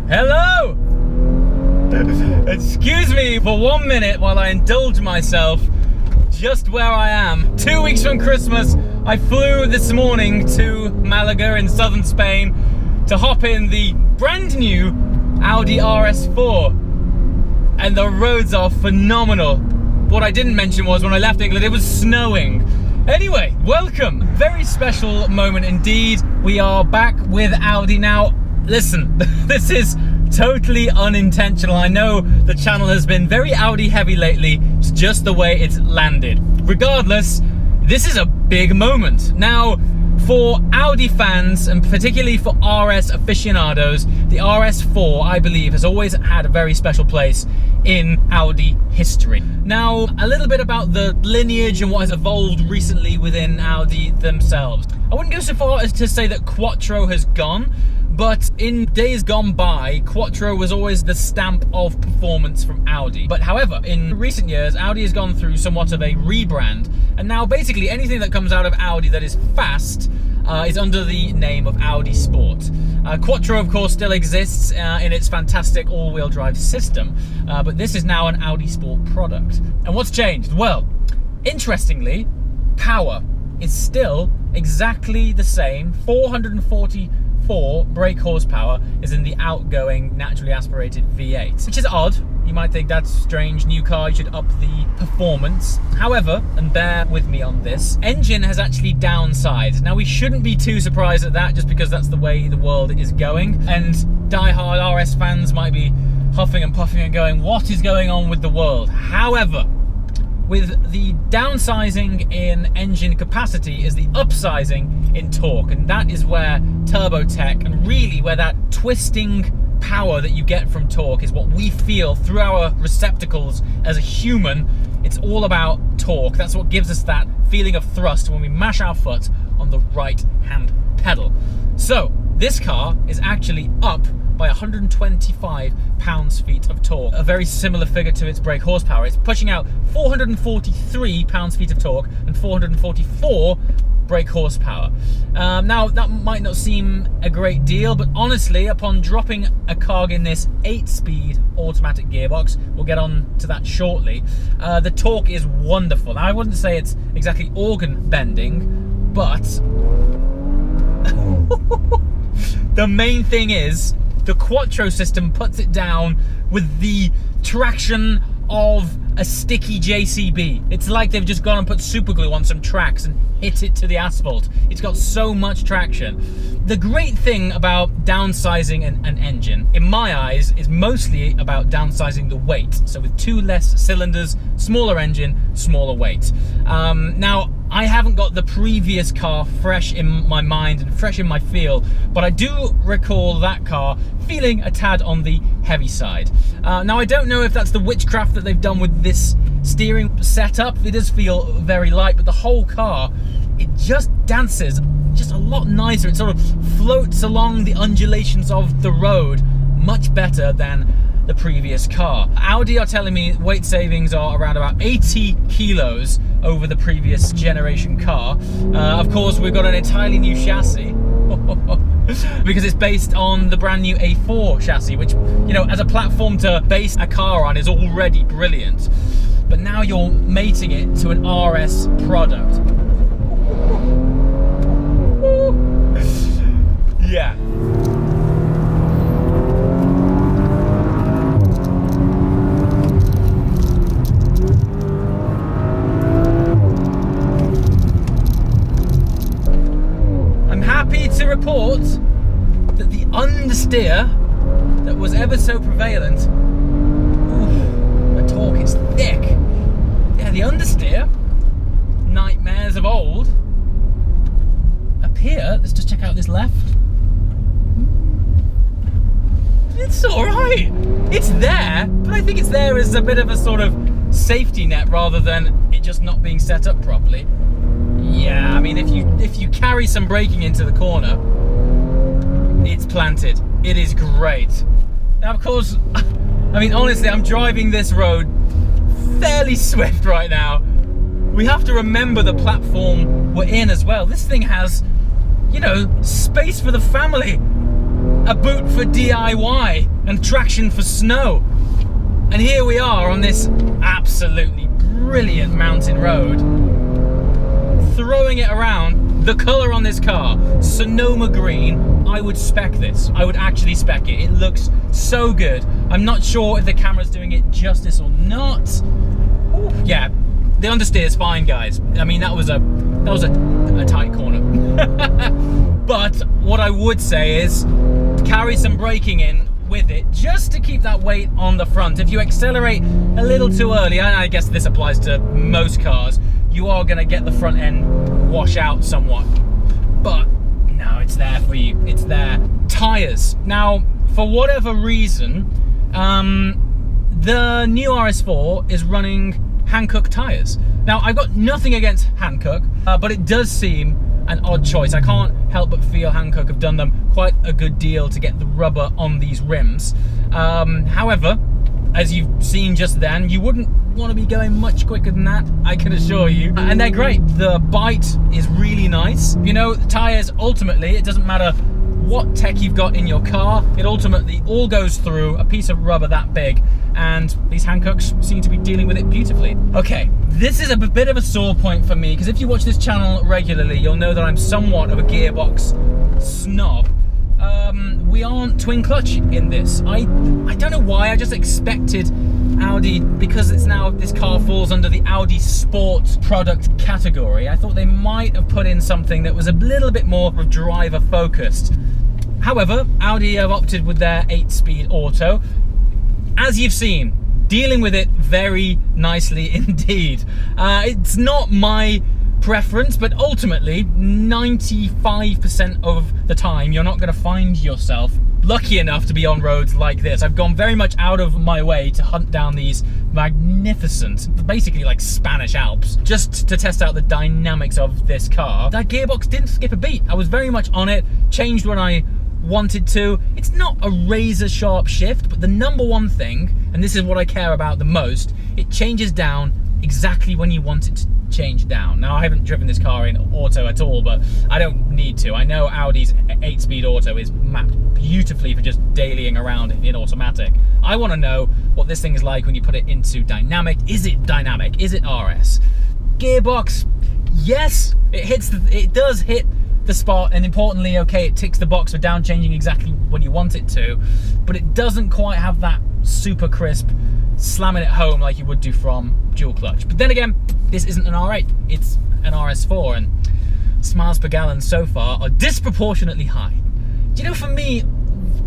Hello! Excuse me for 1 minute while I indulge myself just where I am. 2 weeks from Christmas, I flew this morning to Malaga in southern Spain to hop in the brand new Audi RS4. And the roads are phenomenal. What I didn't mention was when I left England, it was snowing. Anyway, welcome. Very special moment indeed. We are back with Audi now. Listen, this is totally unintentional. I know the channel has been very Audi heavy lately. It's just the way it's landed. Regardless, this is a big moment. Now, for Audi fans, and particularly for RS aficionados, the RS4, I believe, has always had a very special place in Audi history. Now, a little bit about the lineage and what has evolved recently within Audi themselves. I wouldn't go so far as to say that Quattro has gone, but in days gone by, Quattro was always the stamp of performance from Audi. But however, in recent years, Audi has gone through somewhat of a rebrand, and now basically anything that comes out of Audi that is fast is under the name of Audi Sport. Quattro, of course, still exists in its fantastic all-wheel drive system, but this is now an Audi Sport product. And what's changed? Well, interestingly, power is still exactly the same. 444 brake horsepower is in the outgoing naturally aspirated V8, which is odd. You might think that's strange, new car, you should up the performance. However, and bear with me on this, engine has actually downsized. Now we shouldn't be too surprised at that just because that's the way the world is going. And die-hard RS fans might be huffing and puffing and going, what is going on with the world? However, with the downsizing in engine capacity is the upsizing in torque, and that is where turbo tech and really where that twisting power that you get from torque is what we feel through our receptacles as a human. It's all about torque. That's what gives us that feeling of thrust when we mash our foot on the right hand pedal. So this car is actually up by 125 pounds-feet of torque, a very similar figure to its brake horsepower. It's pushing out 443 pounds-feet of torque and 444 brake horsepower. Now, that might not seem a great deal, but honestly, upon dropping a cog in this 8-speed automatic gearbox, we'll get on to that shortly, the torque is wonderful. Now, I wouldn't say it's exactly organ bending, but the main thing is the Quattro system puts it down with the traction of a sticky JCB. It's like they've just gone and put super glue on some tracks and hit it to the asphalt. It's got so much traction. The great thing about downsizing an engine, in my eyes, is mostly about downsizing the weight. So with 2 less cylinders, smaller engine, smaller weight. Now, I haven't got the previous car fresh in my mind and fresh in my feel, but I do recall that car feeling a tad on the heavy side. Now, I don't know if that's the witchcraft that they've done with this steering setup. It does feel very light, but the whole car, it just dances just a lot nicer. It sort of floats along the undulations of the road much better than the previous car. Audi are telling me weight savings are around about 80 kilos over the previous generation car. Of course, we've got an entirely new chassis because it's based on the brand new A4 chassis, which, you know, as a platform to base a car on is already brilliant. But now you're mating it to an RS product. Yeah. I'm happy to report that the understeer that was ever so prevalent, the torque is thick. Yeah, the understeer, nightmares of old, appear. Let's just check out this left. It's alright. It's there, but I think it's there as a bit of a sort of safety net rather than it just not being set up properly. Yeah, I mean, if you carry some braking into the corner, it's planted. It is great. Now, of course, I mean, honestly, I'm driving this road fairly swift right now. We have to remember the platform we're in as well. This thing has, you know, space for the family. A boot for DIY. and traction for snow. And here we are on this absolutely brilliant mountain road, throwing it around. The colour on this car, Sonoma green, I would spec this. I would actually spec it. It looks so good. I'm not sure if the camera's doing it justice or not. Ooh, yeah, the understeer's fine, guys. I mean, that was a tight corner. But what I would say is carry some braking in with it, just to keep that weight on the front. If you accelerate a little too early, and I guess this applies to most cars, you are going to get the front end wash out somewhat. But no, it's there for you. It's there. Tires. Now, for whatever reason, the new RS4 is running Hankook tires. Now, I've got nothing against Hankook, but it does seem an odd choice. I can't help but feel Hankook have done them quite a good deal to get the rubber on these rims. However, as you've seen just then, you wouldn't want to be going much quicker than that, I can assure you. And they're great. The bite is really nice. You know, the tires, ultimately, it doesn't matter what tech you've got in your car, it ultimately all goes through a piece of rubber that big, and these Hankooks seem to be dealing with it beautifully. Okay, this is a bit of a sore point for me, because if you watch this channel regularly, you'll know that I'm somewhat of a gearbox snob. We aren't twin clutch in this. I don't know why, I just expected Audi, because it's now, this car falls under the Audi sports product category, I thought they might have put in something that was a little bit more driver focused. However, Audi have opted with their 8-speed auto. As you've seen, dealing with it very nicely indeed. It's not my preference, but ultimately 95% of the time you're not going to find yourself lucky enough to be on roads like this. I've gone very much out of my way to hunt down these magnificent, basically like Spanish Alps, just to test out the dynamics of this car. That gearbox didn't skip a beat. I was very much on it, changed when I wanted to. It's not a razor sharp shift, but the number one thing, and this is what I care about the most, it changes down exactly when you want it to change down. Now, I haven't driven this car in auto at all, but I don't need to. I know Audi's 8-speed auto is mapped beautifully for just dailying around in automatic. I want to know what this thing is like when you put it into dynamic. Is it dynamic? Is it RS? Gearbox, yes, it does hit the spot, and importantly, okay, it ticks the box for down changing exactly when you want it to, but it doesn't quite have that super crisp slamming it home like you would do from dual clutch. But then again, this isn't an R8, it's an RS4, and miles per gallon so far are disproportionately high. Do you know, for me,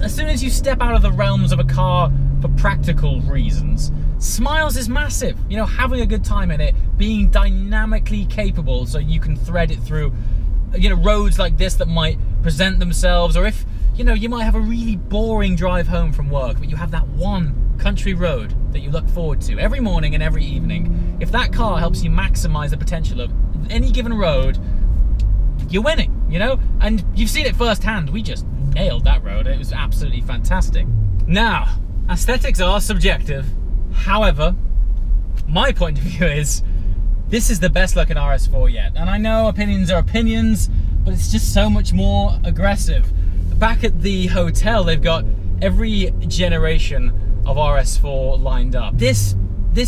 as soon as you step out of the realms of a car for practical reasons, smiles is massive. You know, having a good time in it, being dynamically capable so you can thread it through, you know, roads like this that might present themselves, or if, you know, you might have a really boring drive home from work, but you have that one country road that you look forward to every morning and every evening. If that car helps you maximize the potential of any given road, you're winning, you know? And you've seen it firsthand. We just nailed that road. It was absolutely fantastic. Now, aesthetics are subjective. However, my point of view is this is the best looking RS4 yet. And I know opinions are opinions, but it's just so much more aggressive. Back at the hotel, they've got every generation of RS4 lined up. This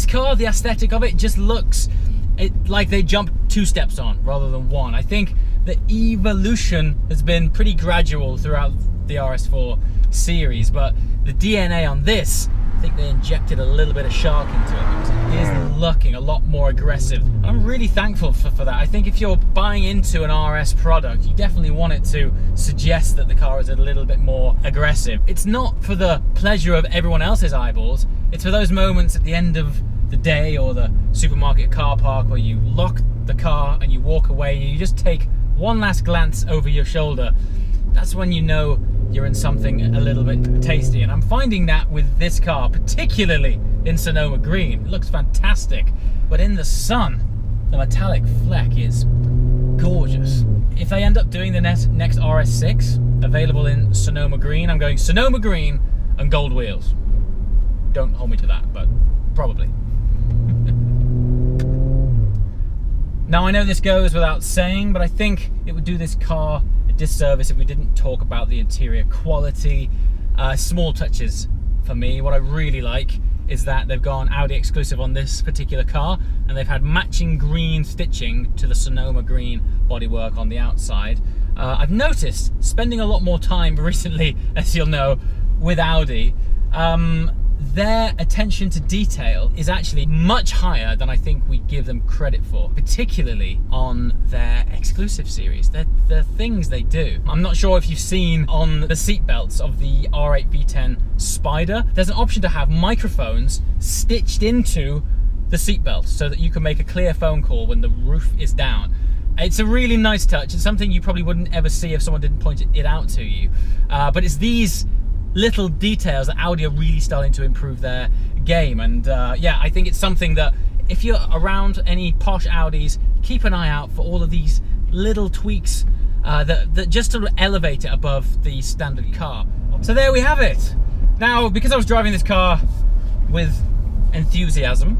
car, the aesthetic of it just looks like they jumped 2 steps on rather than 1. I think the evolution has been pretty gradual throughout the RS4 series, but the DNA on this, I think they injected a little bit of shark into it because it is looking a lot more aggressive. I'm really thankful for that. I think if you're buying into an RS product, you definitely want it to suggest that the car is a little bit more aggressive. It's not for the pleasure of everyone else's eyeballs, it's for those moments at the end of the day or the supermarket car park where you lock the car and you walk away and you just take one last glance over your shoulder. That's when you know you're in something a little bit tasty, and I'm finding that with this car, particularly in Sonoma green. It looks fantastic, but in the sun, the metallic fleck is gorgeous. If they end up doing the next RS6 available in Sonoma green, I'm going Sonoma green and gold wheels. Don't hold me to that, but probably. Now, I know this goes without saying, but I think it would do this car a disservice if we didn't talk about the interior quality. Small touches for me. What I really like is that they've gone Audi exclusive on this particular car, and they've had matching green stitching to the Sonoma green bodywork on the outside. I've noticed, spending a lot more time recently, as you'll know, with Audi, their attention to detail is actually much higher than I think we give them credit for, particularly on their exclusive series. The things they do. I'm not sure if you've seen on the seat belts of the R8 V10 Spider, there's an option to have microphones stitched into the seat belt so that you can make a clear phone call when the roof is down. It's a really nice touch. It's something you probably wouldn't ever see if someone didn't point it out to you. But it's these little details that Audi are really starting to improve their game, and yeah, I think it's something that if you're around any posh Audis, keep an eye out for all of these little tweaks that just sort of elevate it above the standard car. So there we have it. Now, because I was driving this car with enthusiasm,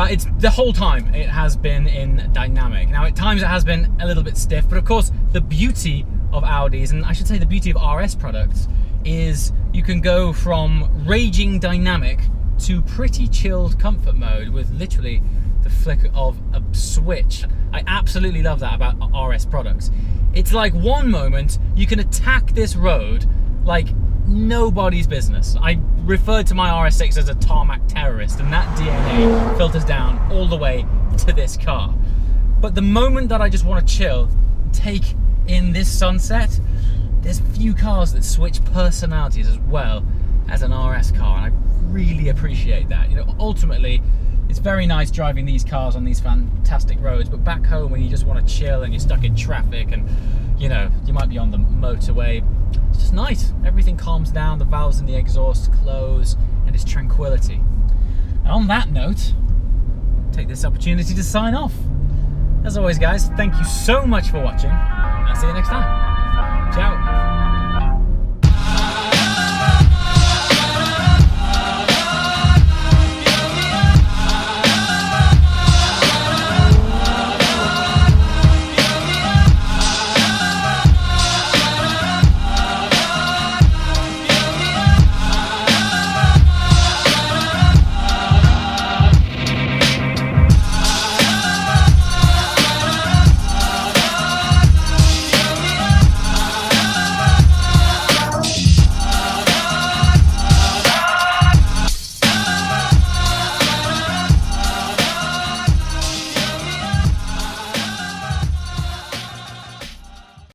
it's the whole time it has been in dynamic. Now at times it has been a little bit stiff, but of course the beauty of Audis, and I should say the beauty of RS products, is you can go from raging dynamic to pretty chilled comfort mode with literally the flick of a switch. I absolutely love that about RS products. It's like one moment you can attack this road like nobody's business. I referred to my RS6 as a tarmac terrorist, and that DNA filters down all the way to this car. But the moment that I just want to chill, take in this sunset, there's few cars that switch personalities as well as an RS car, and I really appreciate that. You know, ultimately, it's very nice driving these cars on these fantastic roads, but back home when you just want to chill and you're stuck in traffic and, you know, you might be on the motorway, it's just nice. Everything calms down, the valves in the exhaust close, and it's tranquility. And on that note, take this opportunity to sign off. As always, guys, thank you so much for watching. I'll see you next time. Ciao.